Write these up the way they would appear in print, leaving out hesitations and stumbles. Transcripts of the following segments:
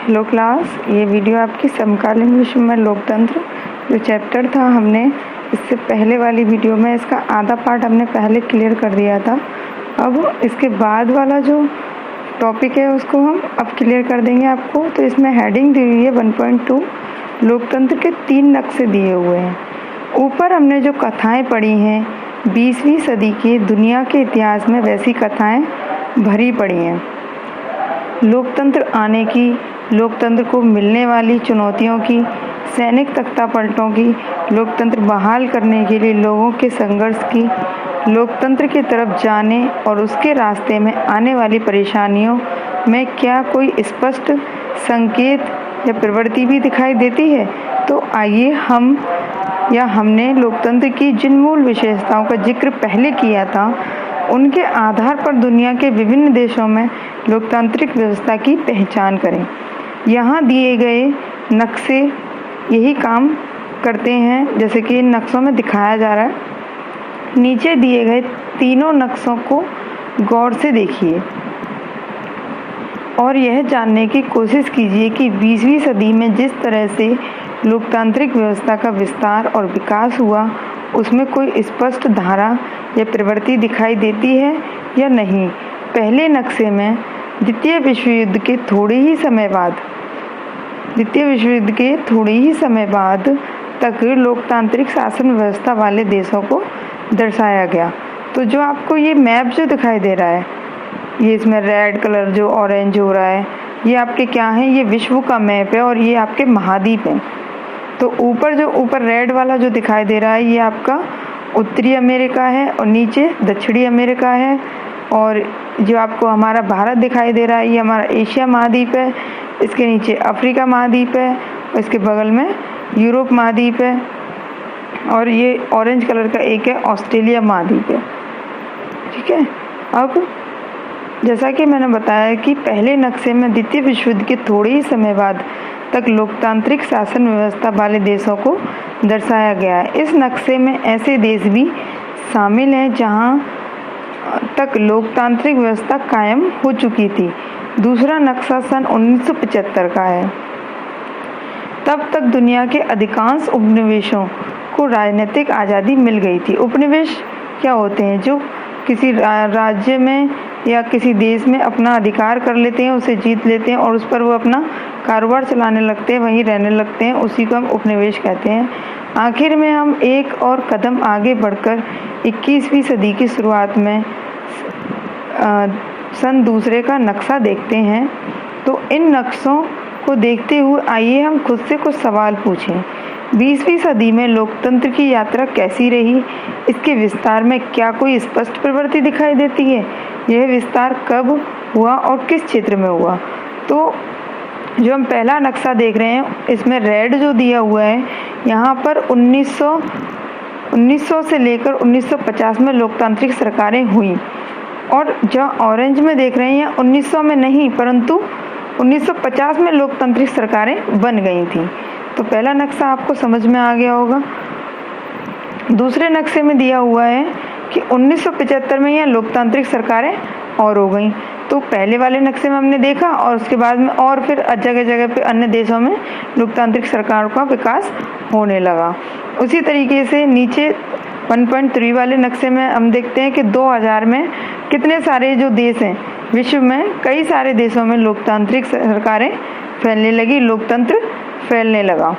Hello class, ये video आपकी समकालीन विश्व में लोकतंत्र जो चैप्टर था, हमने इससे पहले वाली वीडियो में इसका आधा पार्ट हमने पहले क्लियर कर दिया था। अब इसके बाद वाला जो टॉपिक है उसको हम अब क्लियर कर देंगे आपको। तो इसमें हेडिंग दी हुई है 1.2, लोकतंत्र के 3 नक्शे दिए हुए हैं। ऊपर हमने जो कथाएं पढ़ी हैं 20वीं सदी के दुनिया के इतिहास में, वैसी कथाएं भरी पड़ी हैं। लोकतंत्र आने की, लोकतंत्र को मिलने वाली चुनौतियों की, सैनिक तख्तापलटों की, लोकतंत्र बहाल करने के लिए लोगों के संघर्ष की, लोकतंत्र की तरफ जाने और उसके रास्ते में आने वाली परेशानियों में क्या कोई स्पष्ट संकेत या प्रवृत्ति भी दिखाई देती है। तो आइए हमने लोकतंत्र की जिन मूल विशेषताओं का जिक्र पहले किया था, उनके आधार पर दुनिया के विभिन्न देशों में लोकतांत्रिक व्यवस्था की पहचान करें। यहाँ दिए गए नक्शे यही काम करते हैं, जैसे कि इन नक्शों में दिखाया जा रहा है। नीचे दिए गए तीनों नक्शों को गौर से देखिए और यह जानने की कोशिश कीजिए कि 20वीं सदी में जिस तरह से लोकतांत्रिक व्यवस्था का विस्तार और विकास हुआ, उसमें कोई स्पष्ट धारा या प्रवृत्ति दिखाई देती है या नहीं। पहले नक्शे में द्वितीय विश्व युद्ध के थोड़े ही समय बाद तक लोकतांत्रिक शासन व्यवस्था वाले देशों को दर्शाया गया। तो जो आपको ये मैप जो दिखाई दे रहा है, ये इसमें रेड कलर जो ऑरेंज हो रहा है, ये आपके क्या है, ये विश्व का मैप है और ये आपके महाद्वीप हैं। तो ऊपर रेड वाला जो दिखाई दे रहा है, ये आपका उत्तरी अमेरिका है और नीचे दक्षिणी अमेरिका है। और जो आपको हमारा भारत दिखाई दे रहा है, ये हमारा एशिया महाद्वीप है। इसके नीचे अफ्रीका महाद्वीप है और इसके बगल में यूरोप महाद्वीप है। और ये ऑरेंज कलर का एक है ऑस्ट्रेलिया महाद्वीप है। ठीक है। अब जैसा कि मैंने बताया कि पहले नक्शे में द्वितीय विश्व युद्ध के थोड़े ही समय बाद तक लोकतांत्रिक शासन व्यवस्था वाले देशों को दर्शाया गया है। इस नक्शे में ऐसे देश भी शामिल हैं जहां तक लोकतांत्रिक व्यवस्था कायम हो चुकी थी। दूसरा नक्शा सन 1975 का है। तब तक दुनिया के अधिकांश उपनिवेशों को राजनीतिक आज़ादी मिल गई थी। उपनिवेश क्या होते हैं? जो किसी राज्य में या किसी देश में अपना अधिकार कर लेते हैं, उसे जीत लेते हैं और उस पर वो अपना कारोबार चलाने लगते हैं, वहीं रहने लगते हैं, उसी को हम उपनिवेश कहते हैं। आखिर में हम एक और कदम आगे बढ़कर 21वीं सदी की शुरुआत में सन दूसरे का नक्शा देखते हैं। तो इन नक्शों को देखते हुए आइए हम खुद से कुछ सवाल पूछें। 20वीं सदी में लोकतंत्र की यात्रा कैसी रही? इसके विस्तार में क्या कोई स्पष्ट प्रवृत्ति दिखाई देती है? यह विस्तार कब हुआ और किस क्षेत्र में हुआ? तो जो हम पहला नक्शा देख रहे हैं, इसमें रेड जो दिया हुआ है, यहाँ पर 1900 से लेकर 1950 में लोकतांत्रिक सरकारें हुई। और जो ऑरेंज में देख रहे हैं, 1900 में नहीं परंतु 1950 में लोकतांत्रिक सरकारें बन गई थी। तो पहला नक्शा आपको समझ में आ गया होगा। दूसरे नक्शे में दिया हुआ है कि 1975 में यह लोकतांत्रिक सरकारें और हो गई। तो पहले वाले नक्शे में हमने देखा और उसके बाद में और फिर जगह जगह पे अन्य देशों में लोकतांत्रिक सरकारों का विकास होने लगा। उसी तरीके से नीचे 1.3 वाले नक्शे में हम देखते हैं कि 2000 में कितने सारे जो देश हैं विश्व में, कई सारे देशों में लोकतांत्रिक सरकारें फैलने लगी, लोकतंत्र फैलने लगा।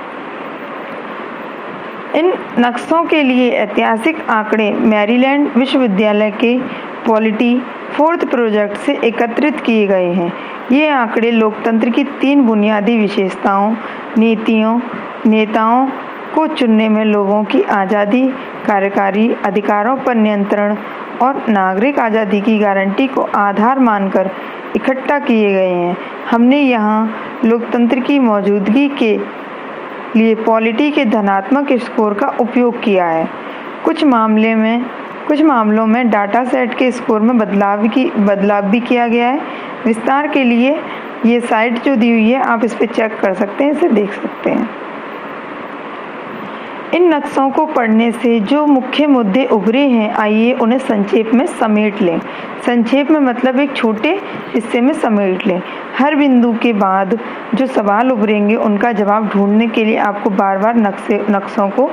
इन नक्शों के लिए ऐतिहासिक आंकड़े मैरीलैंड विश्वविद्यालय के पॉलिटी 4th प्रोजेक्ट से एकत्रित किए गए हैं। ये आंकड़े लोकतंत्र की 3 बुनियादी विशेषताओं, नेताओं को चुनने में लोगों की आज़ादी, कार्यकारी अधिकारों पर नियंत्रण और नागरिक आज़ादी की गारंटी को आधार मानकर इकट्ठा किए गए हैं। हमने यहाँ लोकतंत्र की मौजूदगी के लिए पॉलिटी के धनात्मक स्कोर का उपयोग किया है। कुछ मामलों में डाटा सेट के स्कोर में बदलाव भी किया गया है। विस्तार के लिए ये साइट जो दी हुई है, आप इस पर चेक कर सकते हैं, इसे देख सकते हैं। इन नक्शों को पढ़ने से जो मुख्य मुद्दे उभरे हैं, आइए उन्हें संक्षेप में समेट लें। संक्षेप में मतलब एक छोटे हिस्से में समेट लें। हर बिंदु के बाद जो सवाल उभरेंगे उनका जवाब ढूंढने के लिए आपको बार बार नक्शों को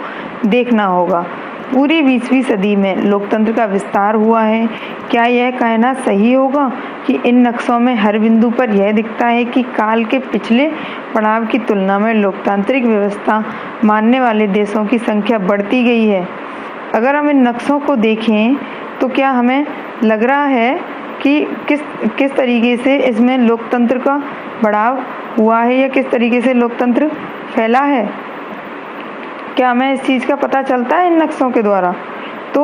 देखना होगा। पूरी 20वीं सदी में लोकतंत्र का विस्तार हुआ है। क्या यह कहना सही होगा कि इन नक्शों में हर बिंदु पर यह दिखता है कि काल के पिछले पड़ाव की तुलना में लोकतांत्रिक व्यवस्था मानने वाले देशों की संख्या बढ़ती गई है? अगर हम इन नक्शों को देखें तो क्या हमें लग रहा है कि किस तरीके से इसमें लोकतंत्र का बढ़ाव हुआ है या किस तरीके से लोकतंत्र फैला है? क्या हमें इस चीज़ का पता चलता है इन नक्शों के द्वारा? तो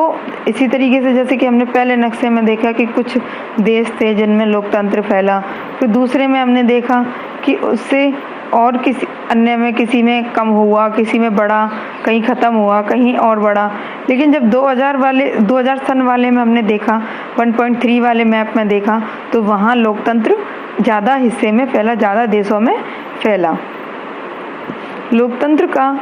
इसी तरीके से जैसे कि हमने पहले नक्शे में देखा कि कुछ देश थे जिनमें लोकतंत्र फैला, फिर दूसरे में हमने देखा कि उससे और किसी अन्य में किसी में कम हुआ, किसी में बढ़ा, कहीं ख़त्म हुआ, कहीं और बढ़ा। लेकिन जब 2000 सन वाले में हमने देखा, 1.3 वाले मैप में देखा, तो वहाँ लोकतंत्र ज़्यादा हिस्से में फैला, ज़्यादा देशों में फैला। लोकतंत्र का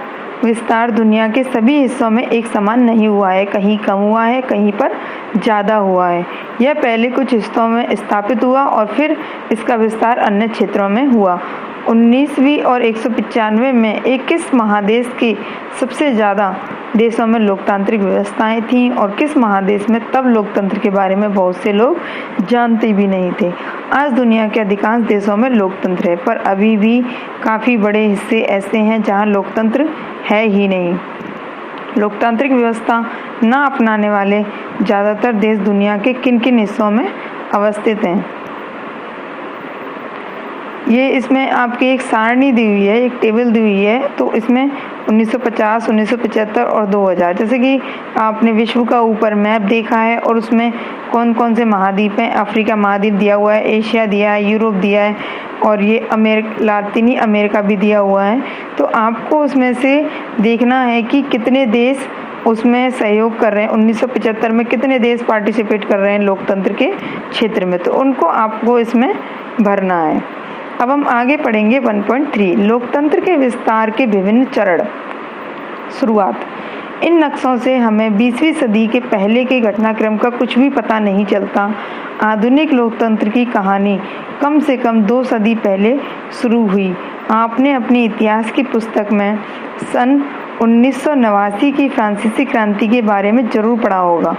विस्तार दुनिया के सभी हिस्सों में एक समान नहीं हुआ है, कहीं कम हुआ है, कहीं पर ज़्यादा हुआ है। यह पहले कुछ हिस्सों में स्थापित हुआ और फिर इसका विस्तार अन्य क्षेत्रों में हुआ। 19वीं और 195 में 21 महादेश के सबसे ज़्यादा देशों में लोकतांत्रिक व्यवस्थाएं थीं और किस महादेश में तब लोकतंत्र के बारे में बहुत से लोग जानते भी नहीं थे। आज दुनिया के अधिकांश देशों में लोकतंत्र है, पर अभी भी काफ़ी बड़े हिस्से ऐसे हैं जहां लोकतंत्र है ही नहीं। लोकतांत्रिक व्यवस्था न अपनाने वाले ज़्यादातर देश दुनिया के किन किन हिस्सों में अवस्थित हैं? ये इसमें आपकी एक सारणी दी हुई है, एक टेबल दी हुई है। तो इसमें 1950, 1975 और 2000, जैसे कि आपने विश्व का ऊपर मैप देखा है और उसमें कौन कौन से महाद्वीप हैं। अफ्रीका महाद्वीप दिया हुआ है, एशिया दिया है, यूरोप दिया है और ये लातीनी अमेरिका भी दिया हुआ है। तो आपको उसमें से देखना है कि कितने देश उसमें सहयोग कर रहे हैं। 1975 में कितने देश पार्टिसिपेट कर रहे हैं लोकतंत्र के क्षेत्र में, तो उनको आपको इसमें भरना है। अब हम आगे पढ़ेंगे 1.3 लोकतंत्र के विस्तार के विभिन्न चरण। शुरुआत। इन नक्शों से हमें 20वीं सदी के पहले के घटनाक्रम का कुछ भी पता नहीं चलता। आधुनिक लोकतंत्र की कहानी कम से कम 2 सदी पहले शुरू हुई। आपने अपनी इतिहास की पुस्तक में सन 1989 की फ्रांसीसी क्रांति के बारे में जरूर पढ़ा होगा।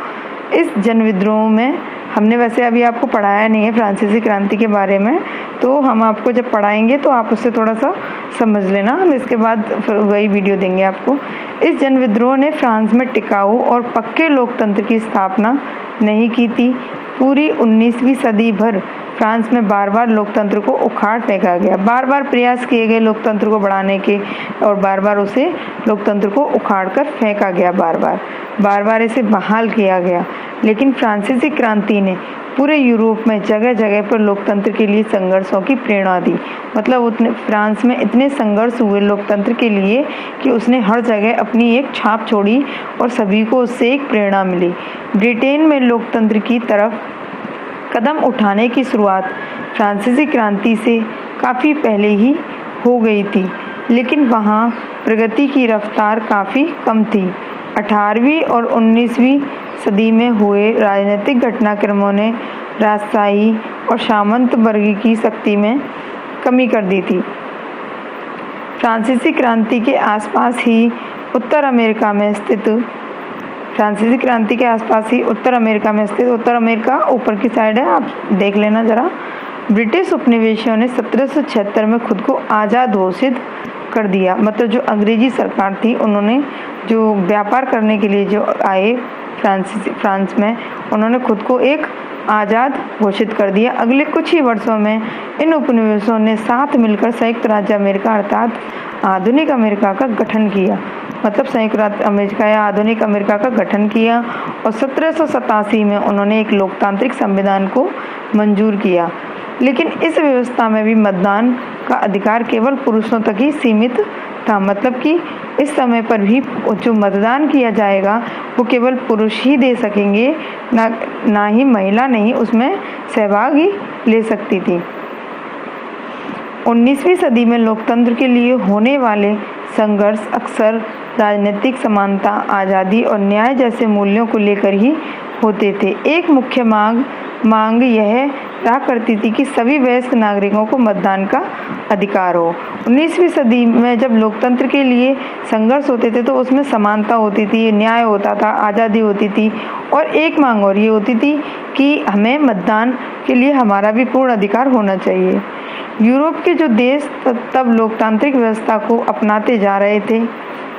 इस जनविद्रोह में हमने वैसे अभी आपको पढ़ाया नहीं है फ्रांसीसी क्रांति के बारे में, तो हम आपको जब पढ़ाएंगे तो आप उससे थोड़ा सा समझ लेना। हम इसके बाद फिर वही वीडियो देंगे आपको। इस जनविद्रोह ने फ्रांस में टिकाऊ और पक्के लोकतंत्र की स्थापना नहीं की थी। पूरी 19वीं सदी भर फ्रांस में बार बार लोकतंत्र को उखाड़ फेंका गया। बार बार प्रयास किए गए लोकतंत्र को बढ़ाने के और बार बार उसे लोकतंत्र को उखाड़ कर फेंका गया। बार बार इसे बहाल किया गया। लेकिन फ्रांसीसी क्रांति ने पूरे यूरोप में जगह जगह पर लोकतंत्र के लिए संघर्षों की प्रेरणा दी। मतलब फ्रांस में इतने संघर्ष हुए लोकतंत्र के लिए कि उसने हर जगह अपनी एक छाप छोड़ी और सभी को उससे एक प्रेरणा मिली। ब्रिटेन में लोकतंत्र की तरफ कदम उठाने की शुरुआत फ्रांसीसी क्रांति से काफ़ी पहले ही हो गई थी, लेकिन वहाँ प्रगति की रफ्तार काफ़ी कम थी। 18वीं और 19वीं सदी में हुए राजनीतिक घटनाक्रमों ने राजशाही और सामंत वर्ग की शक्ति में कमी कर दी थी। फ्रांसीसी क्रांति के आसपास ही उत्तर अमेरिका में स्थित उत्तर अमेरिका ऊपर की साइड है, आप देख लेना ज़रा। ब्रिटिश उपनिवेशियों ने 1776 में खुद को आज़ाद घोषित कर दिया। मतलब जो अंग्रेजी सरकार थी, उन्होंने जो व्यापार करने के लिए जो आए फ्रांस में, उन्होंने खुद को एक आज़ाद घोषित कर दिया। अगले कुछ ही वर्षों में इन उपनिवेशों ने साथ मिलकर संयुक्त राज्य अमेरिका अर्थात आधुनिक अमेरिका का गठन किया। मतलब संयुक्त राज्य अमेरिका या आधुनिक अमेरिका का गठन किया और 1787 में उन्होंने एक लोकतांत्रिक संविधान को मंजूर किया। लेकिन इस व्यवस्था में भी मतदान का अधिकार केवल पुरुषों तक ही सीमित था। मतलब कि इस समय पर भी जो मतदान किया जाएगा वो केवल पुरुष ही दे सकेंगे, ना ही महिला नहीं उसमें सहभाग ही ले सकती थी। 19वीं सदी में लोकतंत्र के लिए होने वाले संघर्ष अक्सर राजनीतिक समानता, आज़ादी और न्याय जैसे मूल्यों को लेकर ही होते थे। एक मुख्य मांग यह रहा करती थी कि सभी वयस्क नागरिकों को मतदान का अधिकार हो। 19वीं सदी में जब लोकतंत्र के लिए संघर्ष होते थे तो उसमें समानता होती थी, न्याय होता था, आज़ादी होती थी और एक मांग और ये होती थी कि हमें मतदान के लिए हमारा भी पूर्ण अधिकार होना चाहिए। यूरोप के जो देश तब लोकतांत्रिक व्यवस्था को अपनाते जा रहे थे,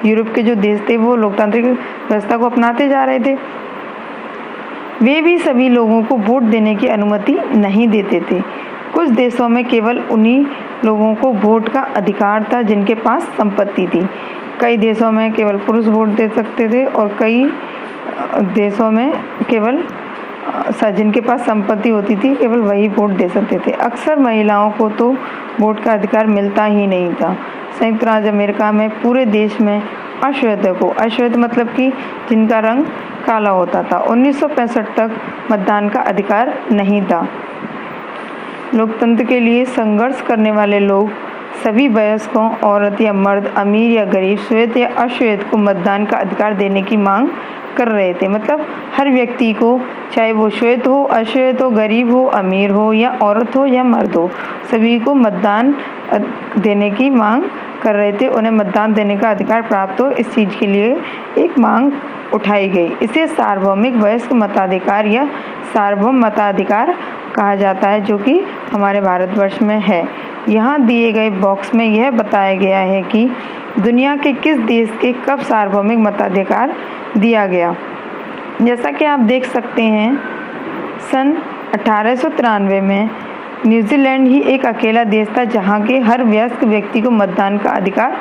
यूरोप के जो देश थे वो लोकतांत्रिक व्यवस्था को अपनाते जा रहे थे, वे भी सभी लोगों को वोट देने की अनुमति नहीं देते थे। कुछ देशों में केवल उन्हीं लोगों को वोट का अधिकार था जिनके पास संपत्ति थी। कई देशों में केवल पुरुष वोट दे सकते थे और कई देशों में केवल जिनके पास संपत्ति होती थी केवल वही वोट दे सकते थे। अक्सर महिलाओं को तो वोट का अधिकार मिलता ही नहीं था। संयुक्त राज्य अमेरिका में पूरे देश में अश्वेत मतलब कि जिनका रंग काला होता था, 1965 तक मतदान का अधिकार नहीं था। लोकतंत्र के लिए संघर्ष करने वाले लोग सभी वयस्कों, औरत या मर्द, अमीर या गरीब, श्वेत या अश्वेत को मतदान का अधिकार देने की मांग कर रहे थे। मतलब हर व्यक्ति को, चाहे वो श्वेत हो, अश्वेत हो, गरीब हो, अमीर हो या औरत हो या मर्द हो, सभी को मतदान देने की मांग कर रहे थे। उन्हें मतदान देने का अधिकार प्राप्त हो, इस चीज़ के लिए एक मांग उठाई गई। इसे सार्वभौमिक वयस्क मताधिकार या सार्वभौम मताधिकार कहा जाता है, जो कि हमारे भारतवर्ष में है। यहाँ दिए गए बॉक्स में यह बताया गया है कि दुनिया के किस देश के कब सार्वभौमिक मताधिकार दिया गया। जैसा कि आप देख सकते हैं, सन 1893 में न्यूजीलैंड ही एक अकेला देश था जहाँ के हर वयस्क व्यक्ति को मतदान का अधिकार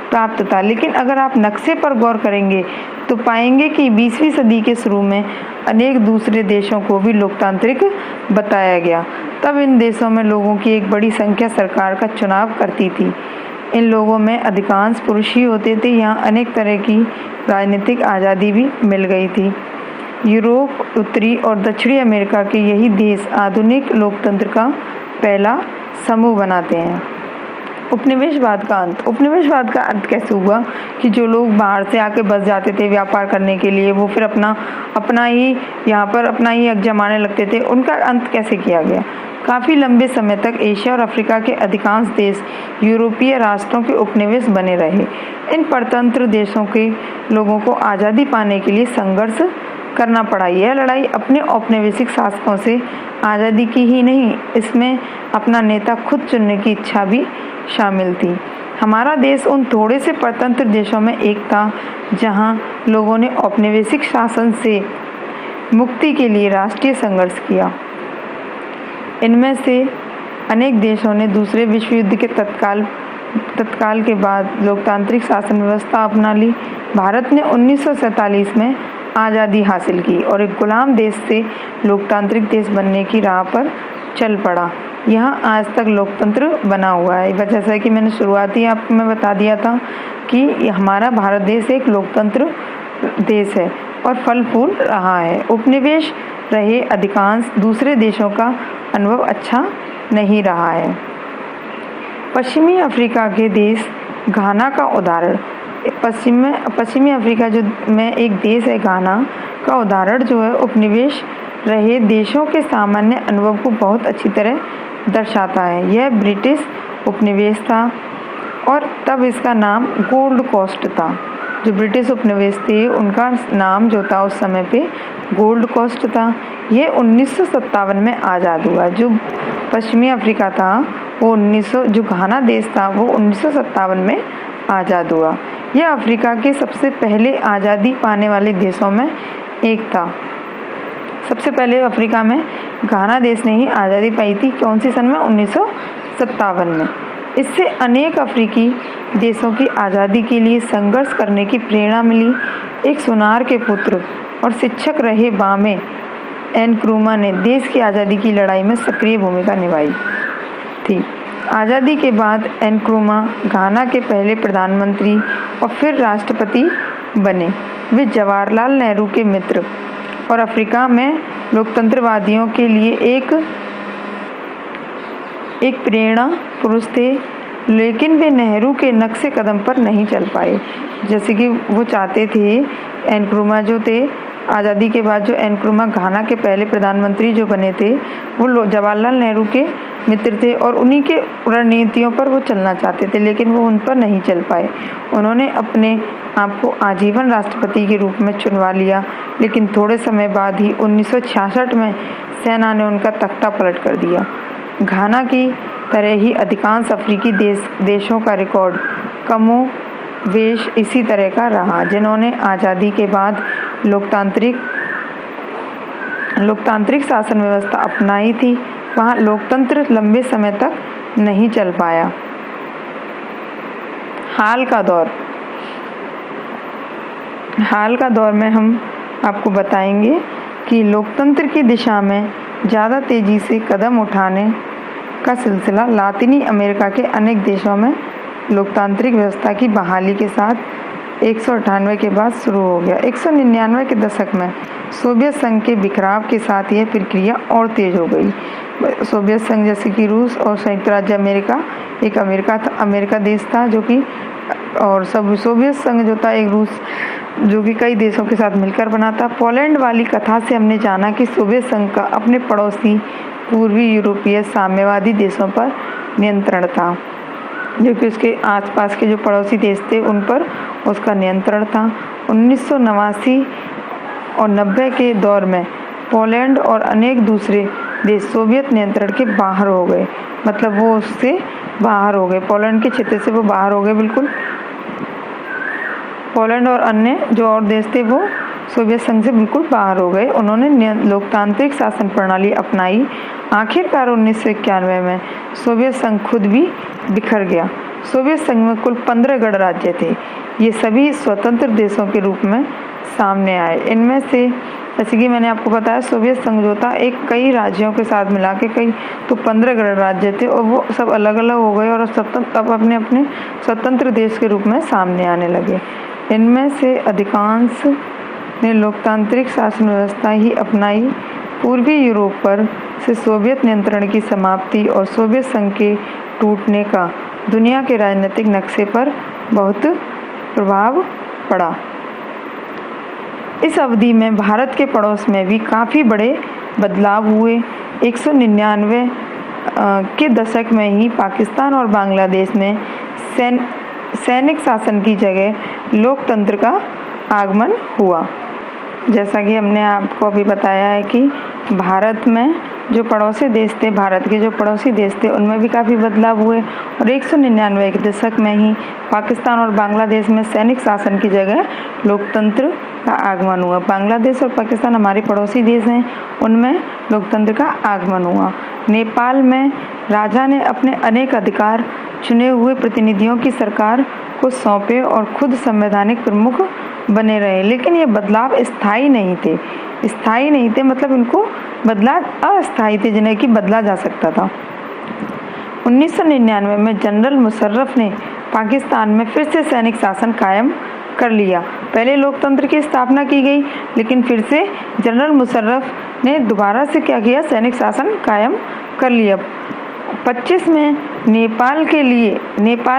प्राप्त था। लेकिन अगर आप नक्शे पर गौर करेंगे तो पाएंगे कि 20वीं सदी के शुरू में अनेक दूसरे देशों को भी लोकतांत्रिक बताया गया। तब इन देशों में लोगों की एक बड़ी संख्या सरकार का चुनाव करती थी। इन लोगों में अधिकांश पुरुष ही होते थे। यहाँ अनेक तरह की राजनीतिक आज़ादी भी मिल गई थी। यूरोप, उत्तरी और दक्षिणी अमेरिका के यही देश आधुनिक लोकतंत्र का पहला समूह बनाते हैं। उपनिवेशवाद का अंत कैसे हुआ कि जो लोग बाहर से आके बस जाते थे व्यापार करने के लिए, वो फिर अपना ही हक जमाने लगते थे। उनका अंत कैसे किया गया? काफ़ी लंबे समय तक एशिया और अफ्रीका के अधिकांश देश यूरोपीय राष्ट्रों के उपनिवेश बने रहे। इन परतंत्र देशों के लोगों को आज़ादी पाने के लिए संघर्ष करना पड़ा। यह लड़ाई अपने औपनिवेशिक शासकों से आज़ादी की ही नहीं, इसमें अपना नेता खुद चुनने की इच्छा भी शामिल थी। हमारा देश उन थोड़े से परतंत्र देशों में एक था जहां लोगों ने औपनिवेशिक शासन से मुक्ति के लिए राष्ट्रीय संघर्ष किया। इनमें से अनेक देशों ने दूसरे विश्व युद्ध के तत्काल के बाद लोकतांत्रिक शासन व्यवस्था अपना ली। भारत ने 1947 में आज़ादी हासिल की और एक गुलाम देश से लोकतांत्रिक देश बनने की राह पर चल पड़ा। यहाँ आज तक लोकतंत्र बना हुआ है। जैसा कि मैंने शुरुआती आपको मैं बता दिया था कि हमारा भारत देश एक लोकतंत्र देश है और फल फूल रहा है। उपनिवेश रहे अधिकांश दूसरे देशों का अनुभव अच्छा नहीं रहा है। पश्चिमी अफ्रीका के देश घाना का उदाहरण, पश्चिमी अफ्रीका जो में एक देश है घाना का उदाहरण जो है उपनिवेश रहे देशों के सामान्य अनुभव को बहुत अच्छी तरह दर्शाता है। यह ब्रिटिश उपनिवेश था और तब इसका नाम गोल्ड कोस्ट था। जो ब्रिटिश उपनिवेश थे उनका नाम जो था उस समय पे गोल्ड कोस्ट था। यह 1957 में आज़ाद हुआ। जो पश्चिमी अफ्रीका था वो जो घाना देश था वो 1957 में आज़ाद हुआ। यह अफ्रीका के सबसे पहले आज़ादी पाने वाले देशों में एक था। सबसे पहले अफ्रीका में घाना देश ने ही आज़ादी पाई थी। कौन सी सन में? 1957 में। इससे अनेक अफ्रीकी देशों की आज़ादी के लिए संघर्ष करने की प्रेरणा मिली। एक सुनार के पुत्र और शिक्षक रहे बामे एनक्रूमा ने देश की आज़ादी की लड़ाई में सक्रिय भूमिका निभाई थी। आज़ादी के बाद एनक्रूमा घाना के पहले प्रधानमंत्री और फिर राष्ट्रपति बने। वे जवाहरलाल नेहरू के मित्र और अफ्रीका में लोकतंत्रवादियों के लिए एक प्रेरणा पुरुष थे। लेकिन वे नेहरू के नक्शे कदम पर नहीं चल पाए। जैसे कि वो चाहते थे, एनक्रुमा जो थे, आज़ादी के बाद जो एनक्रुमा घाना के पहले प्रधानमंत्री जो बने थे, वो जवाहरलाल नेहरू के मित्र थे और उन्हीं के रणनीतियों पर वो चलना चाहते थे, लेकिन वो उन पर नहीं चल पाए। उन्होंने अपने आप को आजीवन राष्ट्रपति के रूप में चुनवा लिया, लेकिन थोड़े समय बाद ही 1966 में सेना ने उनका तख्ता पलट कर दिया। घाना की तरह ही अधिकांश अफ्रीकी देशों का रिकॉर्ड कमोवेश इसी तरह का रहा। जिन्होंने आज़ादी के बाद लोकतांत्रिक शासन व्यवस्था अपनाई थी, वहाँ लोकतंत्र लंबे समय तक नहीं चल पाया। हाल का दौर में हम आपको बताएंगे कि लोकतंत्र की दिशा में ज़्यादा तेज़ी से कदम उठाने का सिलसिला लातिनी अमेरिका के अनेक देशों में लोकतांत्रिक व्यवस्था की बहाली के साथ 198 के बाद शुरू हो गया। 199 के दशक में सोवियत संघ के बिखराव के साथ यह प्रक्रिया और तेज हो गई। सोवियत संघ जैसे कि रूस और संयुक्त राज्य अमेरिका, एक अमेरिका देश था जो कि, और सब सोवियत संघ जो था एक रूस जो कि कई देशों के साथ मिलकर बना था। पोलैंड वाली कथा से हमने जाना कि सोवियत संघ का अपने पड़ोसी पूर्वी यूरोपीय साम्यवादी देशों पर नियंत्रण था, जो कि उसके आसपास के जो पड़ोसी देश थे उन पर उसका नियंत्रण था। 1989 और 90 के दौर में पोलैंड और अनेक दूसरे देश सोवियत नियंत्रण के बाहर हो गए, मतलब वो उससे बाहर हो गए, पोलैंड के क्षेत्र से वो बाहर हो गए बिल्कुल। पोलैंड और अन्य जो और देश थे वो सोवियत संघ से बिल्कुल बाहर हो गए। उन्होंने लोकतांत्रिक शासन प्रणाली अपनाई। आखिरकार 1991 में सोवियत संघ खुद भी बिखर गया। सोवियत संघ में कुल 15 गणराज्य थे। ये सभी स्वतंत्र देशों के रूप में सामने आए। इनमें से जैसे कि मैंने आपको बताया, सोवियत संघ जो था एक कई राज्यों के साथ मिला के कई तो 15 गणराज्य थे और वो सब अलग अलग हो गए और अब अपने अपने स्वतंत्र देश के रूप में सामने आने लगे। इनमें से अधिकांश ने लोकतांत्रिक शासन व्यवस्था ही अपनाई। पूर्वी यूरोप पर से सोवियत नियंत्रण की समाप्ति और सोवियत संघ के टूटने का दुनिया के राजनीतिक नक्शे पर बहुत प्रभाव पड़ा। इस अवधि में भारत के पड़ोस में भी काफ़ी बड़े बदलाव हुए। 1999 के दशक में ही पाकिस्तान और बांग्लादेश में सैनिक शासन की जगह लोकतंत्र का आगमन हुआ। जैसा कि हमने आपको अभी बताया है कि भारत में जो पड़ोसी देश थे, भारत के जो पड़ोसी देश थे, उनमें भी काफ़ी बदलाव हुए और 1999 के दशक में ही पाकिस्तान और बांग्लादेश में सैनिक शासन की जगह लोकतंत्र का आगमन हुआ। बांग्लादेश और पाकिस्तान हमारे पड़ोसी देश हैं, उनमें लोकतंत्र का आगमन हुआ। नेपाल में राजा ने अपने अनेक अधिकार चुने हुए प्रतिनिधियों की सरकार को सौंपे और खुद संवैधानिक प्रमुख बने रहे, लेकिन ये बदलाव स्थायी नहीं थे, मतलब इनको बदलाव अस्थायी थे जिन्हें कि बदला जा सकता था। 1999 में जनरल मुशर्रफ ने पाकिस्तान में फिर से सैनिक शासन कायम कर लिया। पहले लोकतंत्र की स्थापना की गई, लेकिन फिर से जनरल मुशर्रफ ने दोबारा से क्या किया, सैनिक शासन कायम कर लिया। 25 में नेपाल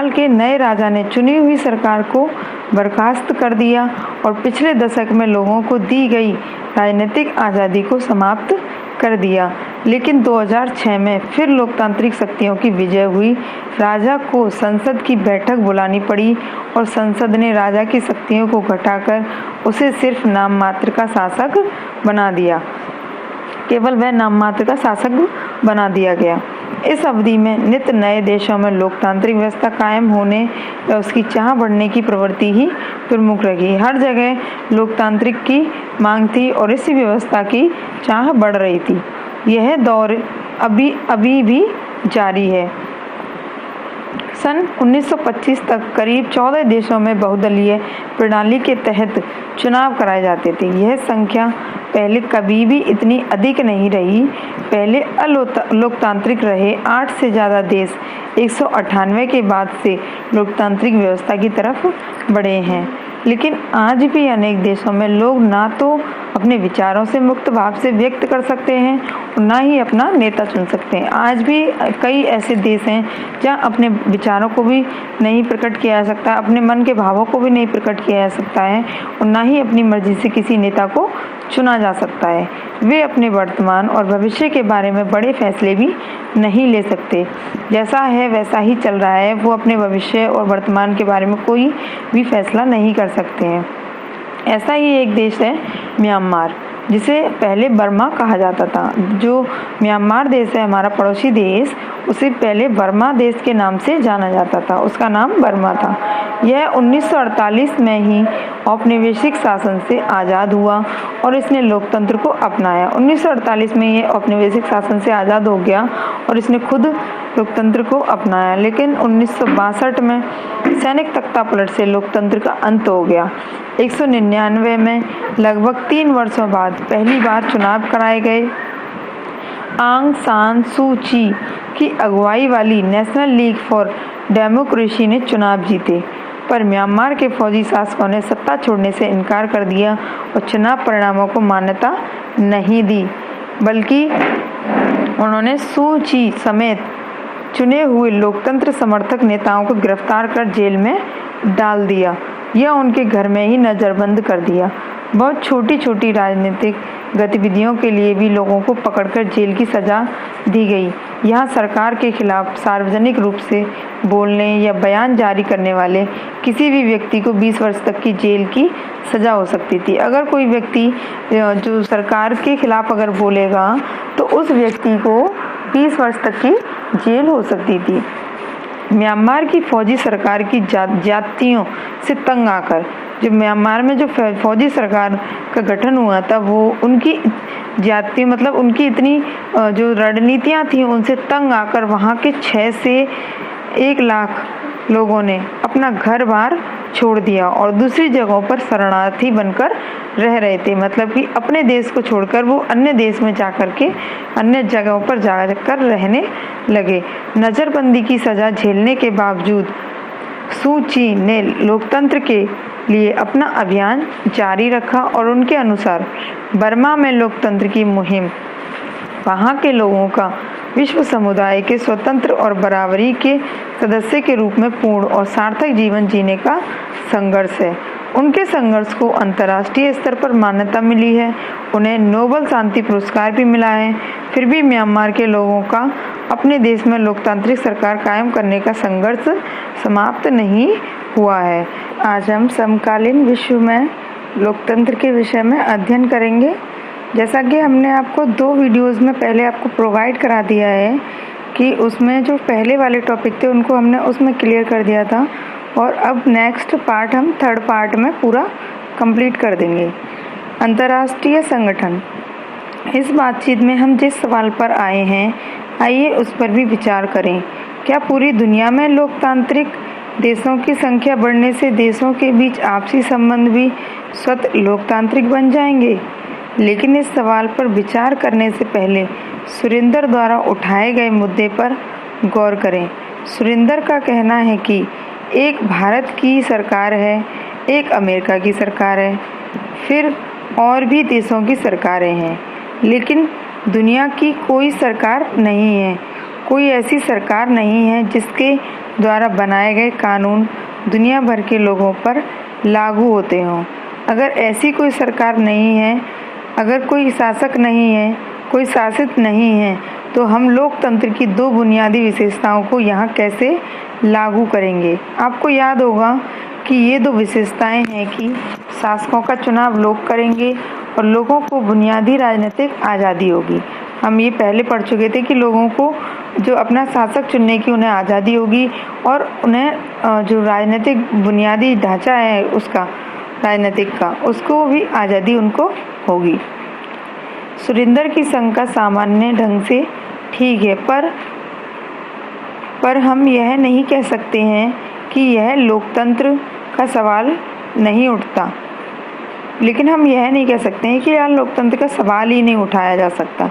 के नए राजा ने चुनी हुई सरकार को बर्खास्त कर दिया और पिछले दशक में लोगों को दी गई राजनीतिक आज़ादी को समाप्त कर दिया। लेकिन 2006 में फिर लोकतांत्रिक शक्तियों की विजय हुई। राजा को संसद की बैठक बुलानी पड़ी और संसद ने राजा की शक्तियों को घटाकर उसे सिर्फ नाम मात्र का शासक बना दिया। केवल वह नाम मात्र का शासक बना दिया गया। इस अवधि में नित नए देशों में लोकतांत्रिक व्यवस्था कायम होने या उसकी चाह बढ़ने की प्रवृत्ति ही प्रमुख रही। हर जगह लोकतांत्रिक की मांग थी और इसी व्यवस्था की चाह बढ़ रही थी। यह दौर अभी भी जारी है। सन 1925 तक करीब 14 देशों में बहुदलीय प्रणाली के तहत चुनाव कराए जाते थे। यह संख्या पहले कभी भी इतनी अधिक नहीं रही। पहले लोकतांत्रिक रहे 8 से ज़्यादा देश 198 के बाद से लोकतांत्रिक व्यवस्था की तरफ बढ़े हैं। लेकिन आज भी अनेक देशों में लोग ना तो अपने विचारों से मुक्त भाव से व्यक्त कर सकते हैं और ना ही अपना नेता चुन सकते हैं। आज भी कई ऐसे देश हैं जहाँ अपने विचारों को भी नहीं प्रकट किया जा सकता, अपने मन के भावों को भी नहीं प्रकट किया जा सकता है और ना ही अपनी मर्जी से किसी नेता को चुना जा सकता है। वे अपने वर्तमान और भविष्य के बारे में बड़े फैसले भी नहीं ले सकते। जैसा है वैसा ही चल रहा है, वो अपने भविष्य और वर्तमान के बारे में कोई भी फैसला नहीं कर सकते हैं। ऐसा ही एक देश है म्यांमार, जिसे पहले बर्मा कहा जाता था। जो म्यांमार देश है हमारा पड़ोसी देश, उसे पहले बर्मा देश के नाम से जाना जाता था, उसका नाम बर्मा था। यह 1948 में ही औपनिवेशिक शासन से आज़ाद हुआ और इसने लोकतंत्र को अपनाया। 1948 में ये औपनिवेशिक शासन से आज़ाद हो गया और इसने खुद लोकतंत्र को अपनाया, लेकिन 1962 में सैनिक तख्तापलट से लोकतंत्र का अंत हो गया। 1999 में लगभग 3 वर्षों बाद पहली बार चुनाव कराए गए। आंग सान सू ची की अगुवाई वाली नेशनल लीग फॉर डेमोक्रेसी ने चुनाव जीते, पर म्यांमार के फौजी शासकों ने सत्ता छोड़ने से इनकार कर दिया और चुनाव परिणामों को मान्यता नहीं दी, बल्कि उन्होंने सू ची समेत चुने हुए लोकतंत्र समर्थक नेताओं को गिरफ्तार कर जेल में डाल दिया या उनके घर में ही नज़रबंद कर दिया। बहुत छोटी छोटी राजनीतिक गतिविधियों के लिए भी लोगों को पकड़कर जेल की सज़ा दी गई। यहाँ सरकार के खिलाफ सार्वजनिक रूप से बोलने या बयान जारी करने वाले किसी भी व्यक्ति को 20 वर्ष तक की जेल की सज़ा हो सकती थी। अगर कोई व्यक्ति जो सरकार के खिलाफ अगर बोलेगा तो उस व्यक्ति को 20 वर्ष तक की जेल हो सकती थी। म्यांमार की फौजी सरकार की जातियों से तंग आकर, जो म्यांमार में जो फौजी सरकार का गठन हुआ था, वो उनकी जाति मतलब उनकी इतनी जो रणनीतियाँ थी उनसे तंग आकर वहाँ के 6 से 1 लाख लोगों ने अपना घर बार छोड़ दिया और दूसरी जगहों पर शरणार्थी बनकर रह रहे थे। मतलब कि अपने देश को छोड़कर वो अन्य देश में जाकर के अन्य जगहों पर जाकर रहने लगे। नज़रबंदी की सज़ा झेलने के बावजूद सू ची ने लोकतंत्र के लिए अपना अभियान जारी रखा और उनके अनुसार बर्मा में लोकतंत्र की मुहिम वहाँ के लोगों का विश्व समुदाय के स्वतंत्र और बराबरी के सदस्य के रूप में पूर्ण और सार्थक जीवन जीने का संघर्ष है। उनके संघर्ष को अंतर्राष्ट्रीय स्तर पर मान्यता मिली है, उन्हें नोबेल शांति पुरस्कार भी मिला है। फिर भी म्यांमार के लोगों का अपने देश में लोकतांत्रिक सरकार कायम करने का संघर्ष समाप्त नहीं हुआ है। आज हम समकालीन विश्व में लोकतंत्र के विषय में अध्ययन करेंगे। जैसा कि हमने आपको 2 वीडियोज़ में पहले आपको प्रोवाइड करा दिया है कि उसमें जो पहले वाले टॉपिक थे उनको हमने उसमें क्लियर कर दिया था और अब नेक्स्ट पार्ट हम 3rd पार्ट में पूरा कंप्लीट कर देंगे। अंतर्राष्ट्रीय संगठन। इस बातचीत में हम जिस सवाल पर आए हैं, आइए उस पर भी विचार करें। क्या पूरी दुनिया में लोकतांत्रिक देशों की संख्या बढ़ने से देशों के बीच आपसी संबंध भी स्वतः लोकतांत्रिक बन जाएंगे? लेकिन इस सवाल पर विचार करने से पहले सुरेंद्र द्वारा उठाए गए मुद्दे पर गौर करें। सुरेंद्र का कहना है कि एक भारत की सरकार है, एक अमेरिका की सरकार है, फिर और भी देशों की सरकारें हैं, लेकिन दुनिया की कोई सरकार नहीं है। कोई ऐसी सरकार नहीं है जिसके द्वारा बनाए गए कानून दुनिया भर के लोगों पर लागू होते हों। अगर ऐसी कोई सरकार नहीं है, अगर कोई शासक नहीं है, कोई शासित नहीं है, तो हम लोकतंत्र की 2 बुनियादी विशेषताओं को यहाँ कैसे लागू करेंगे? आपको याद होगा कि ये 2 विशेषताएं हैं कि शासकों का चुनाव लोग करेंगे और लोगों को बुनियादी राजनीतिक आज़ादी होगी। हम ये पहले पढ़ चुके थे कि लोगों को जो अपना शासक चुनने की उन्हें आज़ादी होगी और उन्हें जो राजनीतिक बुनियादी ढांचा है उसका राजनीतिक का, उसको भी आज़ादी उनको होगी। सुरेंद्र की शंका सामान्य ढंग से ठीक है, पर हम यह नहीं कह सकते हैं कि यह लोकतंत्र का सवाल नहीं उठता। लेकिन हम यह नहीं कह सकते हैं कि यार लोकतंत्र का सवाल ही नहीं उठाया जा सकता।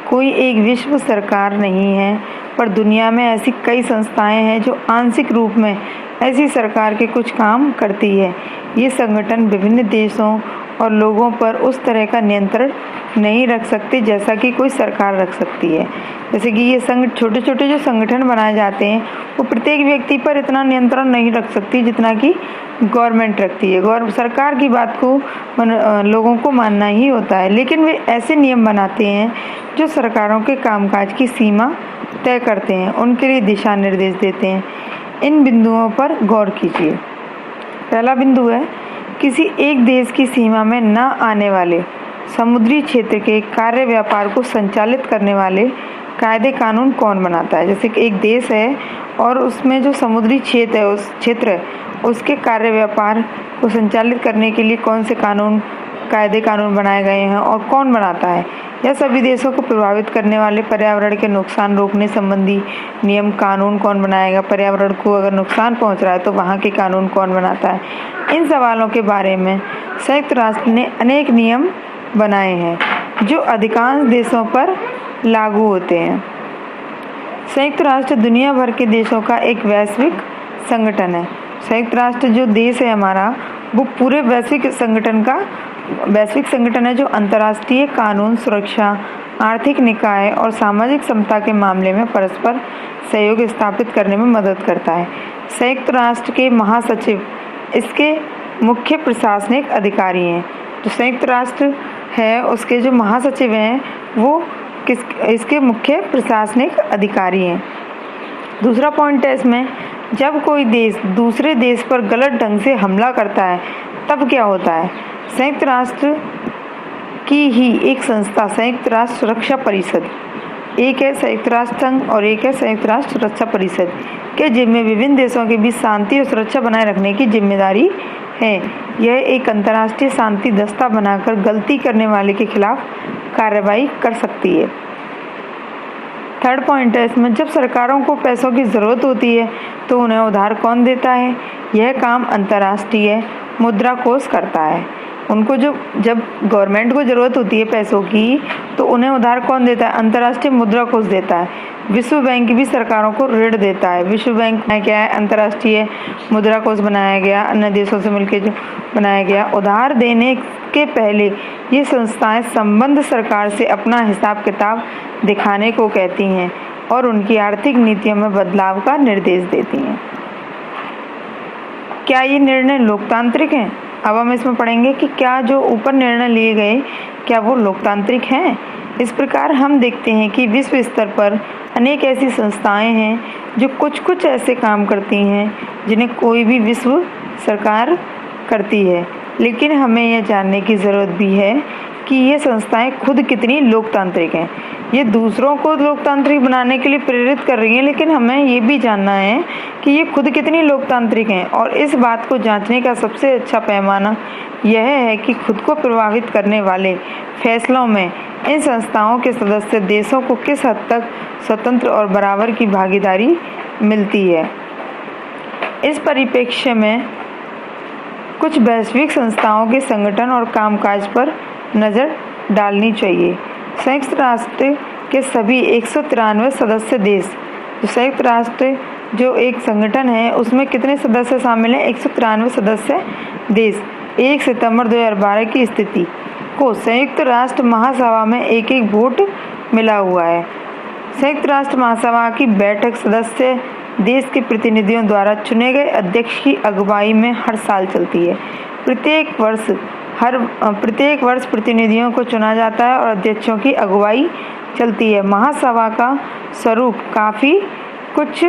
कोई एक विश्व सरकार नहीं है, पर दुनिया में ऐसी कई संस्थाएं हैं जो आंशिक रूप में ऐसी सरकार के कुछ काम करती है। ये संगठन विभिन्न देशों और लोगों पर उस तरह का नियंत्रण नहीं रख सकते जैसा कि कोई सरकार रख सकती है। जैसे कि ये छोटे छोटे जो संगठन बनाए जाते हैं वो प्रत्येक व्यक्ति पर इतना नियंत्रण नहीं रख सकती जितना कि गवर्नमेंट रखती है। सरकार की बात को लोगों को मानना ही होता है, लेकिन वे ऐसे नियम बनाते हैं जो सरकारों के कामकाज की सीमा तय करते हैं, उनके लिए दिशा निर्देश देते हैं। इन बिंदुओं पर गौर कीजिए। पहला बिंदु है, किसी एक देश की सीमा में न आने वाले समुद्री क्षेत्र के कार्य व्यापार को संचालित करने वाले कायदे कानून कौन बनाता है। जैसे कि एक देश है और उसमें जो समुद्री क्षेत्र है, उस क्षेत्र उसके कार्य व्यापार को संचालित करने के लिए कौन से कायदे कानून बनाए गए हैं और कौन बनाता है। यह सभी देशों को प्रभावित करने वाले पर्यावरण के नुकसान रोकने संबंधी नियम कानून कौन बनाएगा। पर्यावरण को अगर नुकसान पहुंच रहा है तो वहाँ के कानून कौन बनाता है। इन सवालों के बारे में संयुक्त राष्ट्र ने अनेक नियम बनाए हैं जो अधिकांश देशों पर लागू होते हैं। संयुक्त राष्ट्र दुनिया भर के देशों का एक वैश्विक संगठन है। संयुक्त राष्ट्र जो देश है हमारा, वो पूरे वैश्विक संगठन है जो अंतर्राष्ट्रीय कानून, सुरक्षा, आर्थिक निकाय और सामाजिक समता के मामले में परस्पर सहयोग स्थापित करने में मदद करता है। संयुक्त राष्ट्र के महासचिव इसके मुख्य प्रशासनिक अधिकारी हैं। जो संयुक्त राष्ट्र है उसके जो महासचिव हैं वो इसके मुख्य प्रशासनिक अधिकारी हैं। दूसरा पॉइंट है इसमें, जब कोई देश दूसरे देश पर गलत ढंग से हमला करता है तब क्या होता है। संयुक्त राष्ट्र की ही एक संस्था संयुक्त राष्ट्र सुरक्षा परिषद, एक है संयुक्त राष्ट्र संघ और एक है संयुक्त राष्ट्र सुरक्षा परिषद के जिम्मे विभिन्न देशों के बीच शांति और सुरक्षा बनाए रखने की जिम्मेदारी है। यह एक अंतर्राष्ट्रीय शांति दस्ता बनाकर गलती करने वाले के खिलाफ कार्रवाई कर सकती है। थर्ड पॉइंट है इसमें, जब सरकारों को पैसों की ज़रूरत होती है तो उन्हें उधार कौन देता है। यह काम अंतर्राष्ट्रीय मुद्रा कोष करता है। उनको जब गवर्नमेंट को ज़रूरत होती है पैसों की तो उन्हें उधार कौन देता है, अंतर्राष्ट्रीय मुद्रा कोष देता है। विश्व बैंक भी सरकारों को ऋण देता है। विश्व बैंक क्या है, अंतर्राष्ट्रीय मुद्रा कोष बनाया गया, अन्य देशों से मिलकर जो बनाया गया। उधार देने के पहले ये संस्थाएं संबद्ध सरकार से अपना हिसाब किताब दिखाने को कहती हैं और उनकी आर्थिक नीतियों में बदलाव का निर्देश देती हैं। क्या ये निर्णय लोकतांत्रिक हैं? अब हम इसमें पढ़ेंगे कि क्या जो ऊपर निर्णय लिए गए क्या वो लोकतांत्रिक हैं। इस प्रकार हम देखते हैं कि विश्व स्तर पर अनेक ऐसी संस्थाएं हैं जो कुछ ऐसे काम करती हैं जिन्हें कोई भी विश्व सरकार करती है, लेकिन हमें यह जानने की ज़रूरत भी है कि ये संस्थाएं खुद कितनी लोकतांत्रिक हैं। ये दूसरों को लोकतांत्रिक बनाने के लिए प्रेरित कर रही हैं, लेकिन हमें ये भी जानना है कि ये खुद कितनी लोकतांत्रिक हैं। और इस बात को जांचने का सबसे अच्छा पैमाना यह है कि खुद को प्रभावित करने वाले फैसलों में इन संस्थाओं के सदस्य देशों को किस हद तक स्वतंत्र और बराबर की भागीदारी मिलती है। इस परिप्रेक्ष्य में कुछ वैश्विक संस्थाओं के संगठन और कामकाज पर नज़र डालनी चाहिए। संयुक्त राष्ट्र के सभी 193 सदस्य देश, तो संयुक्त राष्ट्र जो एक संगठन है उसमें कितने सदस्य शामिल हैं, 193 सदस्य देश 1 सितंबर 2012 की स्थिति को संयुक्त राष्ट्र महासभा में एक वोट मिला हुआ है। संयुक्त राष्ट्र महासभा की बैठक सदस्य देश के प्रतिनिधियों द्वारा चुने गए अध्यक्ष की अगुवाई में हर साल चलती है। प्रत्येक वर्ष प्रतिनिधियों को चुना जाता है और अध्यक्षों की अगुवाई चलती है। महासभा का स्वरूप काफ़ी कुछ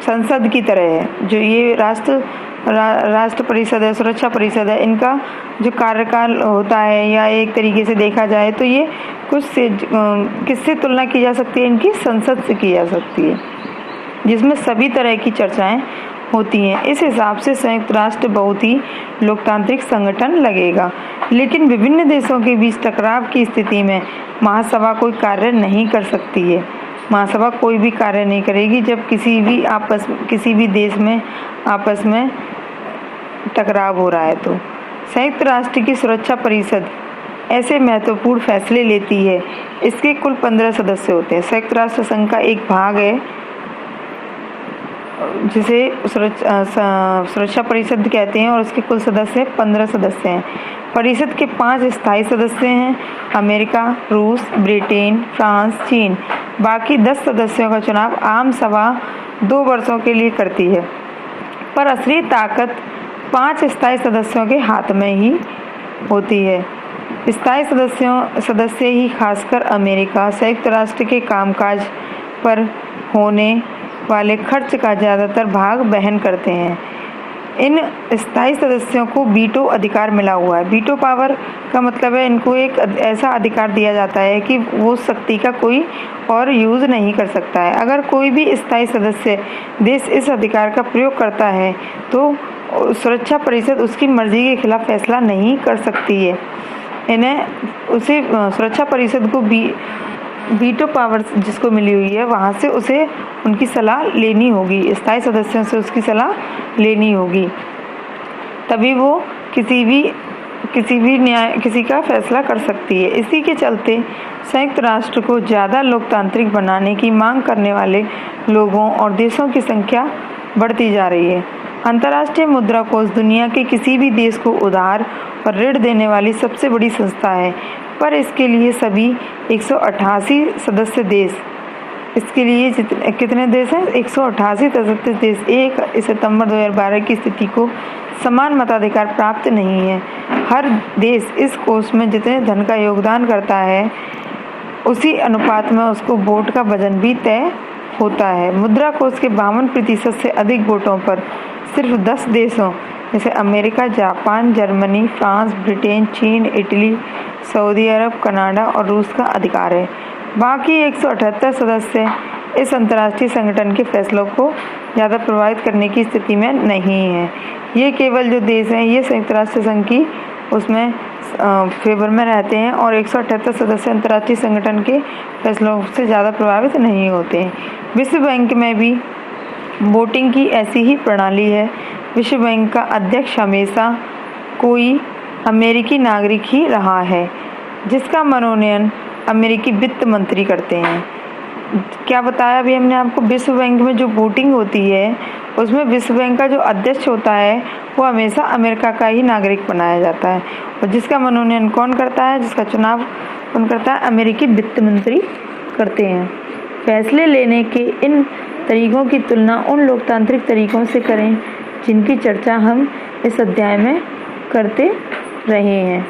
संसद की तरह है। जो ये राष्ट्र परिषद है, सुरक्षा परिषद है, इनका जो कार्यकाल होता है या एक तरीके से देखा जाए तो ये कुछ से किससे तुलना की जा सकती है, इनकी संसद से की जा सकती है, जिसमें सभी तरह की चर्चाएं होती हैं। इस हिसाब से संयुक्त राष्ट्र बहुत ही लोकतांत्रिक संगठन लगेगा, लेकिन विभिन्न देशों के बीच टकराव की स्थिति में महासभा कोई कार्य नहीं कर सकती है। महासभा कोई भी कार्य नहीं करेगी जब किसी भी देश में आपस में टकराव हो रहा है। तो संयुक्त राष्ट्र की सुरक्षा परिषद ऐसे महत्वपूर्ण फैसले लेती है। इसके कुल 15 सदस्य होते हैं। संयुक्त राष्ट्र संघ का एक भाग है जिसे सुरक्षा परिषद कहते हैं, और उसके कुल सदस्य 15 सदस्य हैं। परिषद के 5 स्थायी सदस्य हैं, अमेरिका, रूस, ब्रिटेन, फ्रांस, चीन। बाकी 10 सदस्यों का चुनाव आम सभा 2 वर्षों के लिए करती है, पर असली ताकत 5 स्थायी सदस्यों के हाथ में ही होती है। स्थायी सदस्य ही खासकर अमेरिका, संयुक्त राष्ट्र के कामकाज पर होने वाले खर्च का ज़्यादातर भाग वहन करते हैं। इन स्थायी सदस्यों को वीटो अधिकार मिला हुआ है। वीटो पावर का मतलब है इनको एक ऐसा अधिकार दिया जाता है कि वो शक्ति का कोई और यूज़ नहीं कर सकता है। अगर कोई भी स्थायी सदस्य देश इस अधिकार का प्रयोग करता है तो सुरक्षा परिषद उसकी मर्जी के खिलाफ फैसला नहीं कर सकती है। उसे सुरक्षा परिषद को वीटो पावर जिसको मिली हुई है, वहाँ से उसे उनकी सलाह लेनी होगी, स्थायी सदस्यों से उसकी सलाह लेनी होगी, तभी वो किसी का फैसला कर सकती है। इसी के चलते संयुक्त राष्ट्र को ज़्यादा लोकतांत्रिक बनाने की मांग करने वाले लोगों और देशों की संख्या बढ़ती जा रही है। अंतर्राष्ट्रीय मुद्रा कोष दुनिया के किसी भी देश को उधार और ऋण देने वाली सबसे बड़ी संस्था है, पर इसके लिए सभी 188 सदस्य देश, इसके लिए कितने देश हैं? 188 सदस्य देश 1 सितंबर 2012 की स्थिति को समान मताधिकार प्राप्त नहीं है। हर देश इस कोष में जितने धन का योगदान करता है, उसी अनुपात में उसको वोट का वजन भी तय होता है। मुद्रा कोष के 52% से अधिक वोटों पर सिर्फ 10 देशों जैसे America, Japan, Germany, France, Britain, चीन, इटली, सऊदी अरब, कनाडा और रूस का अधिकार है। बाकी 178 सदस्य इस अंतर्राष्ट्रीय संगठन के फैसलों को ज़्यादा प्रभावित करने की स्थिति में नहीं है। ये केवल जो देश हैं ये संयुक्त राष्ट्र संघ की उसमें फेवर में रहते हैं, और 178 सदस्य अंतर्राष्ट्रीय संगठन के फैसलों से ज़्यादा प्रभावित नहीं होते हैं। विश्व बैंक में भी वोटिंग की ऐसी ही प्रणाली है। विश्व बैंक का अध्यक्ष हमेशा कोई अमेरिकी नागरिक ही रहा है, जिसका मनोनयन अमेरिकी वित्त मंत्री करते हैं। क्या बताया अभी हमने आपको? विश्व बैंक में जो वोटिंग होती है उसमें विश्व बैंक का जो अध्यक्ष होता है वो हमेशा अमेरिका का ही नागरिक बनाया जाता है, और जिसका मनोनयन कौन करता है, जिसका चुनाव कौन करता है? अमेरिकी वित्त मंत्री करते हैं। फैसले लेने के इन तरीकों की तुलना उन लोकतांत्रिक तरीकों से करें जिनकी चर्चा हम इस अध्याय में करते रहे हैं।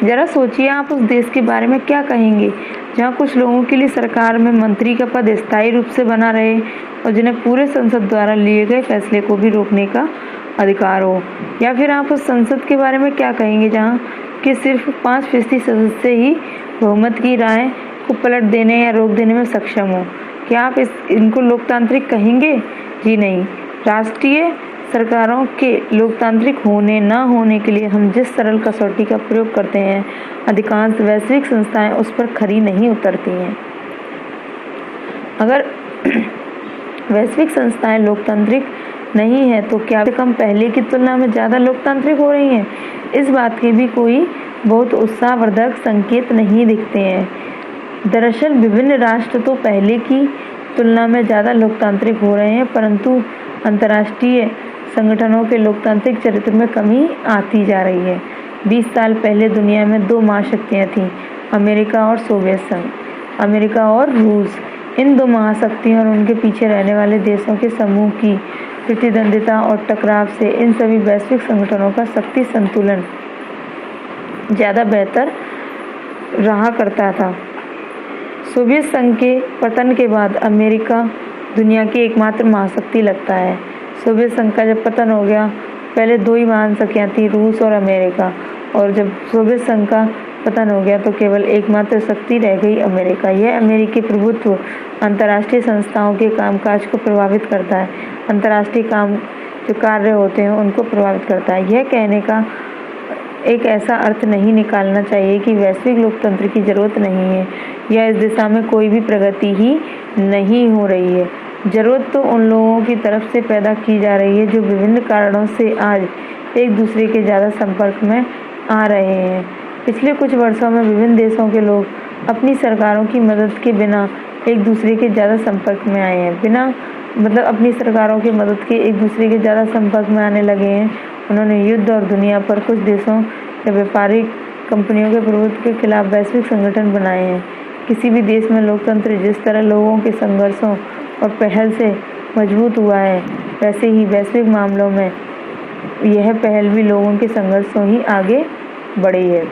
जरा सोचिए, आप उस देश के बारे में क्या कहेंगे जहाँ कुछ लोगों के लिए सरकार में मंत्री का पद स्थायी रूप से बना रहे और जिन्हें पूरे संसद द्वारा लिए गए फैसले को भी रोकने का अधिकार हो। या फिर आप उस संसद के बारे में क्या कहेंगे जहाँ कि सिर्फ 5% सदस्य ही बहुमत की राय को पलट देने या रोक देने में सक्षम हो। क्या आप इनको लोकतांत्रिक कहेंगे? जी नहीं। राष्ट्रीय सरकारों के लोकतांत्रिक होने न होने के लिए हम जिस सरल कसौटी का प्रयोग करते हैं, अधिकांश वैश्विक संस्थाएं उस पर खरी नहीं उतरती हैं। अगर वैश्विक संस्थाएं लोकतांत्रिक नहीं है तो क्या कम पहले की तुलना में ज़्यादा लोकतांत्रिक हो रही हैं? इस बात के भी कोई बहुत उत्साहवर्धक संकेत नहीं दिखते हैं। दरअसल विभिन्न राष्ट्र तो पहले की तुलना में ज़्यादा लोकतांत्रिक हो रहे हैं, परंतु अंतर्राष्ट्रीय संगठनों के लोकतांत्रिक चरित्र में कमी आती जा रही है। 20 साल पहले दुनिया में 2 महाशक्तियाँ थीं, अमेरिका और सोवियत संघ, अमेरिका और रूस। इन 2 महाशक्तियों और उनके पीछे रहने वाले देशों के समूह की प्रतिद्वंदिता और टकराव से इन सभी वैश्विक संगठनों का शक्ति संतुलन ज़्यादा बेहतर रहा करता था। सोवियत संघ के पतन के बाद अमेरिका दुनिया की एकमात्र महाशक्ति लगता है। सोवियत संघ का जब पतन हो गया, पहले 2 ही महाशक्तियाँ थी, रूस और अमेरिका, और जब सोवियत संघ का पतन हो गया तो केवल एकमात्र शक्ति रह गई अमेरिका। यह अमेरिकी प्रभुत्व अंतर्राष्ट्रीय संस्थाओं के कामकाज को प्रभावित करता है, अंतर्राष्ट्रीय जो कार्य होते हैं उनको प्रभावित करता है। यह कहने का एक ऐसा अर्थ नहीं निकालना चाहिए कि वैश्विक लोकतंत्र की जरूरत नहीं है या इस दिशा में कोई भी प्रगति ही नहीं हो रही है। ज़रूरत तो उन लोगों की तरफ से पैदा की जा रही है जो विभिन्न कारणों से आज एक दूसरे के ज़्यादा संपर्क में आ रहे हैं। पिछले कुछ वर्षों में विभिन्न देशों के लोग अपनी सरकारों की मदद के बिना एक दूसरे के ज़्यादा संपर्क में आए हैं। बिना मतलब अपनी सरकारों की मदद के एक दूसरे के ज़्यादा संपर्क में आने लगे हैं। उन्होंने युद्ध और दुनिया पर कुछ देशों या व्यापारिक कंपनियों के प्रभुत्व के खिलाफ वैश्विक संगठन बनाए हैं। किसी भी देश में लोकतंत्र जिस तरह लोगों के संघर्षों और पहल से मजबूत हुआ है, वैसे ही वैश्विक मामलों में यह पहल भी लोगों के संघर्षों ही आगे बढ़ी है।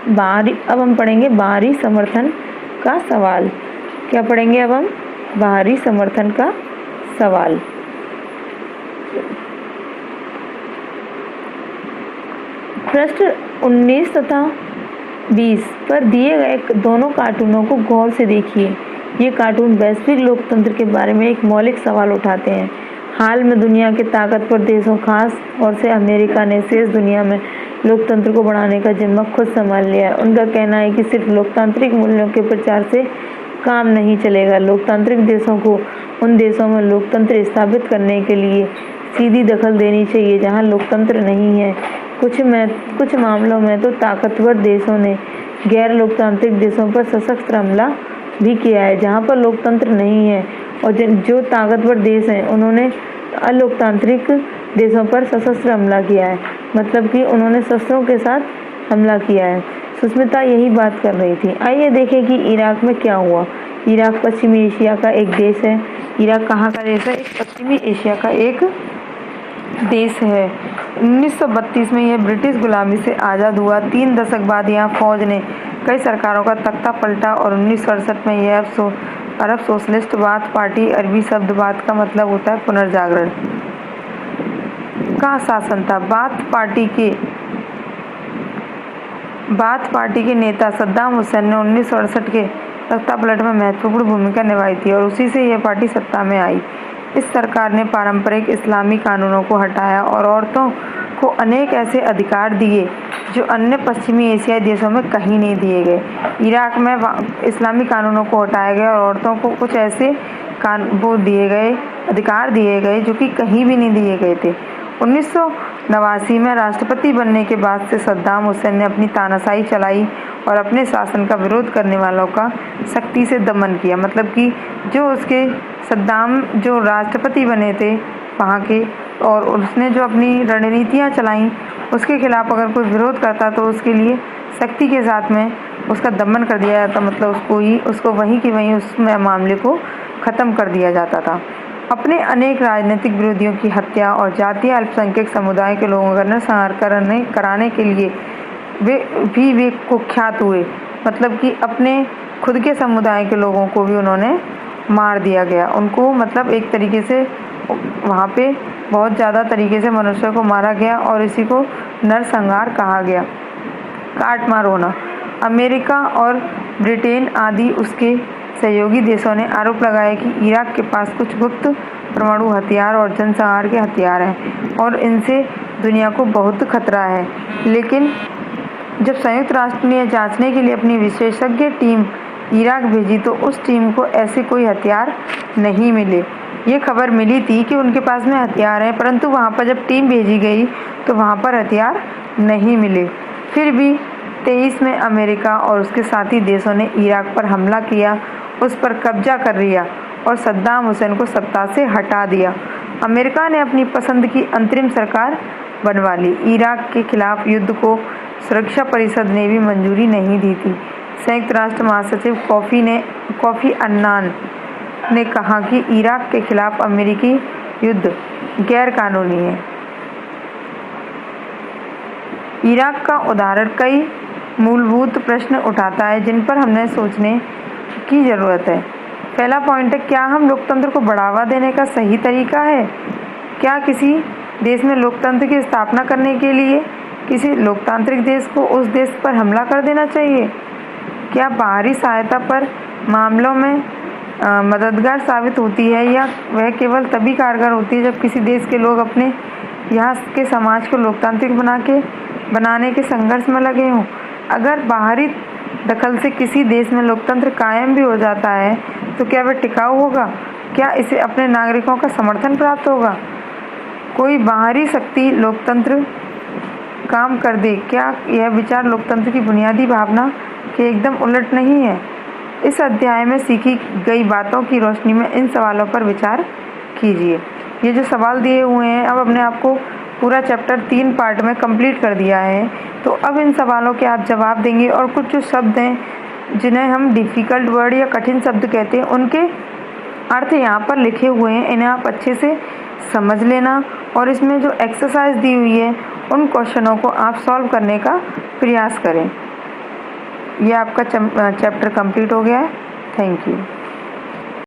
अब हम पढ़ेंगे बाहरी समर्थन का सवाल। क्या पढ़ेंगे अब हम? बाहरी समर्थन का सवाल। पृष्ठ 19 तथा 20 पर दिए गए दोनों कार्टूनों को गौर से देखिए। ये कार्टून वैश्विक लोकतंत्र के बारे में एक मौलिक सवाल उठाते हैं। हाल में दुनिया के ताकतवर देशों, खास तौर से अमेरिका ने शेष दुनिया में लोकतंत्र को बढ़ाने का जिम्मा खुद संभाल लिया है। उनका कहना है कि सिर्फ लोकतांत्रिक मूल्यों के प्रचार से काम नहीं चलेगा। लोकतांत्रिक देशों को उन देशों में लोकतंत्र स्थापित करने के लिए सीधी दखल देनी चाहिए जहां लोकतंत्र नहीं है। कुछ मामलों में तो ताकतवर देशों ने गैर लोकतांत्रिक देशों पर सशस्त्र हमला भी किया है जहां पर लोकतंत्र नहीं है, और जो ताकतवर देश हैं उन्होंने अलोकतांत्रिक देशों पर सशस्त्र हमला किया है, मतलब कि उन्होंने शस्त्रों के साथ हमला किया है। सुष्मिता यही बात कर रही थी। आइए देखें कि इराक में क्या हुआ। इराक पश्चिमी एशिया का एक देश है। इराक कहाँ का देश है? एक पश्चिमी एशिया का एक देश है। 1932 में यह ब्रिटिश गुलामी से आज़ाद हुआ। 3 दशक बाद यहाँ फौज ने कई सरकारों का तख्ता पलटा और 1967 में यह अरब सोशलिस्ट बाथ पार्टी, अरबी शब्द बाथ का मतलब होता है पुनर्जागरण, का शासन था। बाथ पार्टी के नेता सद्दाम हुसैन ने 1968 के तख्ता पलट में महत्वपूर्ण भूमिका निभाई थी और उसी से यह पार्टी सत्ता में आई। इस सरकार ने पारंपरिक इस्लामी कानूनों को हटाया और औरतों को अनेक ऐसे अधिकार दिए जो अन्य पश्चिमी एशियाई देशों में कहीं नहीं दिए गए। इराक में इस्लामी कानूनों को हटाया गया और औरतों को कुछ ऐसे अधिकार दिए गए जो कि कहीं भी नहीं दिए गए थे। 1989 में राष्ट्रपति बनने के बाद से सद्दाम हुसैन ने अपनी तानाशाही चलाई और अपने शासन का विरोध करने वालों का सख्ती से दमन किया। मतलब कि सद्दाम जो राष्ट्रपति बने थे वहाँ के, और उसने जो अपनी रणनीतियाँ चलाई उसके खिलाफ अगर कोई विरोध करता तो उसके लिए सख्ती के साथ में उसका दमन कर दिया जाता। मतलब उसको वहीं की वहीं उस मामले को ख़त्म कर दिया जाता था। अपने अनेक राजनीतिक विरोधियों की हत्या और जातीय अल्पसंख्यक समुदाय के लोगों का नरसंहार कराने के लिए वे कुख्यात हुए। मतलब कि अपने खुद के समुदाय के लोगों को भी उन्होंने मार दिया गया। उनको मतलब एक तरीके से वहाँ पे बहुत ज़्यादा तरीके से मनुष्य को मारा गया और इसी को नरसंहार कहा गया। काटमार होना। अमेरिका और ब्रिटेन आदि उसके सहयोगी देशों ने आरोप लगाया कि इराक के पास कुछ गुप्त परमाणु हथियार और जनसंहार के हथियार हैं और इनसे दुनिया को बहुत खतरा है। लेकिन जब संयुक्त राष्ट्र ने जांचने के लिए अपनी विशेषज्ञ टीम इराक भेजी तो उस टीम को ऐसे कोई हथियार नहीं मिले। ये खबर मिली थी कि उनके पास में हथियार हैं, परंतु वहाँ पर जब टीम भेजी गई तो वहाँ पर हथियार नहीं मिले। फिर भी 23 में अमेरिका और उसके साथी देशों ने इराक पर हमला किया, उस पर कब्जा कर लिया और सद्दाम हुसैन को सत्ता से हटा दिया। अमेरिका ने अपनी पसंद की अंतरिम सरकार बनवा ली। इराक के खिलाफ युद्ध को सुरक्षा परिषद ने भी मंजूरी नहीं दी थी। संयुक्त राष्ट्र महासचिव कोफी अन्नान ने कहा कि इराक के खिलाफ अमेरिकी युद्ध गैर कानूनी है। इराक का उदाहरण कई मूलभूत प्रश्न उठाता है जिन पर हमने सोचने की ज़रूरत है। पहला पॉइंट है, क्या हम लोकतंत्र को बढ़ावा देने का सही तरीका है? क्या किसी देश में लोकतंत्र की स्थापना करने के लिए किसी लोकतांत्रिक देश को उस देश पर हमला कर देना चाहिए? क्या बाहरी सहायता पर मामलों में मददगार साबित होती है या वह केवल तभी कारगर होती है जब किसी देश के लोग अपने यहाँ के समाज को लोकतांत्रिक बनाने के संघर्ष में लगे हों? अगर बाहरी दखल से किसी देश में लोकतंत्र कायम भी हो जाता है तो क्या वह टिकाऊ होगा? क्या इसे अपने नागरिकों का समर्थन प्राप्त होगा? कोई बाहरी शक्ति लोकतंत्र काम कर दे, क्या यह विचार लोकतंत्र की बुनियादी भावना के एकदम उलट नहीं है? इस अध्याय में सीखी गई बातों की रोशनी में इन सवालों पर विचार कीजिए। ये जो सवाल दिए हुए हैं, अब अपने आप को पूरा चैप्टर 3 पार्ट में कंप्लीट कर दिया है। तो अब इन सवालों के आप जवाब देंगे और कुछ जो शब्द हैं जिन्हें हम डिफ़िकल्ट वर्ड या कठिन शब्द कहते हैं, उनके अर्थ यहाँ पर लिखे हुए हैं, इन्हें आप अच्छे से समझ लेना और इसमें जो एक्सरसाइज दी हुई है उन क्वेश्चनों को आप सॉल्व करने का प्रयास करें। ये आपका चैप्टर कंप्लीट हो गया है। Thank you.